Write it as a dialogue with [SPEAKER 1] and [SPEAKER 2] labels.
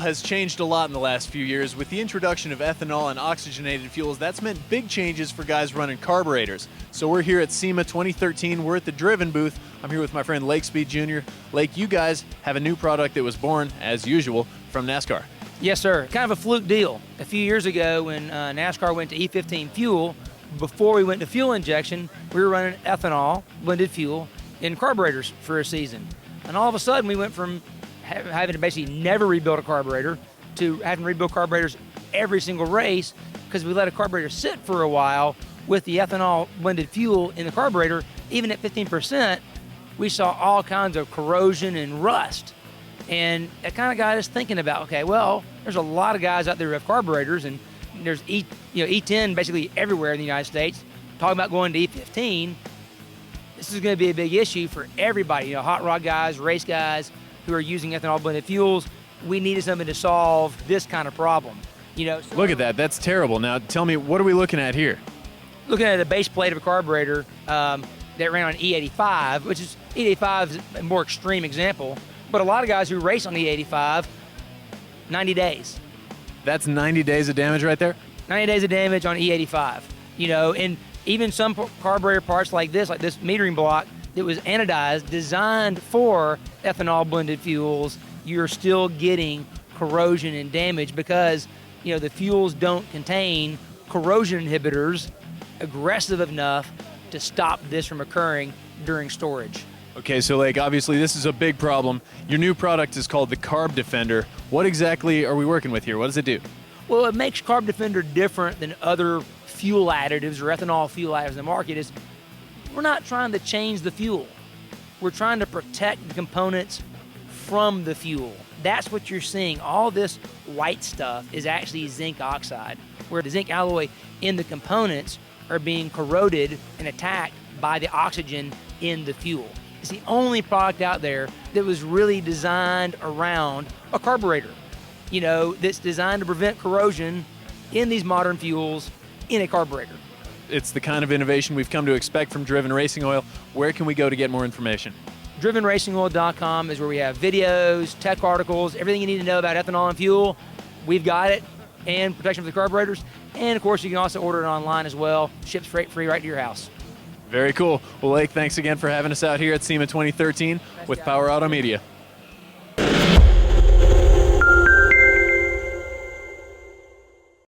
[SPEAKER 1] has changed a lot in the last few years. With the introduction of ethanol and oxygenated fuels, that's meant big changes for guys running carburetors. So we're here at SEMA 2013. We're at the Driven booth. I'm here with my friend Lake Speed Jr. Lake, you guys have a new product that was born, as usual, from NASCAR.
[SPEAKER 2] Yes, sir. Kind of a fluke deal. A few years ago when NASCAR went to E15 fuel, before we went to fuel injection, we were running ethanol, blended fuel, in carburetors for a season. And all of a sudden we went from having to basically never rebuild a carburetor to having to rebuild carburetors every single race because we let a carburetor sit for a while with the ethanol blended fuel in the carburetor. Even at 15%, we saw all kinds of corrosion and rust. And it kind of got us thinking about, okay, well, there's a lot of guys out there who have carburetors, and there's E10 basically everywhere in the United States. Talking about going to E15, this is going to be a big issue for everybody. Hot rod guys, race guys who are using ethanol blended fuels. We needed something to solve this kind of problem. So
[SPEAKER 1] look at that. That's terrible. Now, tell me, what are we looking at here?
[SPEAKER 2] Looking at a base plate of a carburetor that ran on E85, which is E85 is a more extreme example. But a lot of guys who race on E85, 90 days.
[SPEAKER 1] That's 90 days of damage right there?
[SPEAKER 2] 90 days of damage on E85. And even some carburetor parts like this metering block that was anodized, designed for ethanol blended fuels, you're still getting corrosion and damage because, the fuels don't contain corrosion inhibitors aggressive enough to stop this from occurring during storage.
[SPEAKER 1] Okay, so Lake, obviously this is a big problem. Your new product is called the Carb Defender. What exactly are we working with here? What does it do?
[SPEAKER 2] Well, what makes Carb Defender different than other fuel additives or ethanol fuel additives in the market is we're not trying to change the fuel. We're trying to protect the components from the fuel. That's what you're seeing. All this white stuff is actually zinc oxide, where the zinc alloy in the components are being corroded and attacked by the oxygen in the fuel. It's the only product out there that was really designed around a carburetor, that's designed to prevent corrosion in these modern fuels in a carburetor.
[SPEAKER 1] It's the kind of innovation we've come to expect from Driven Racing Oil. Where can we go to get more information?
[SPEAKER 2] DrivenRacingOil.com is where we have videos, tech articles, everything you need to know about ethanol and fuel. We've got it, and protection for the carburetors. And of course, you can also order it online as well. Ships freight free right to your house.
[SPEAKER 1] Very cool. Well, Lake, thanks again for having us out here at SEMA 2013 with Power Automedia.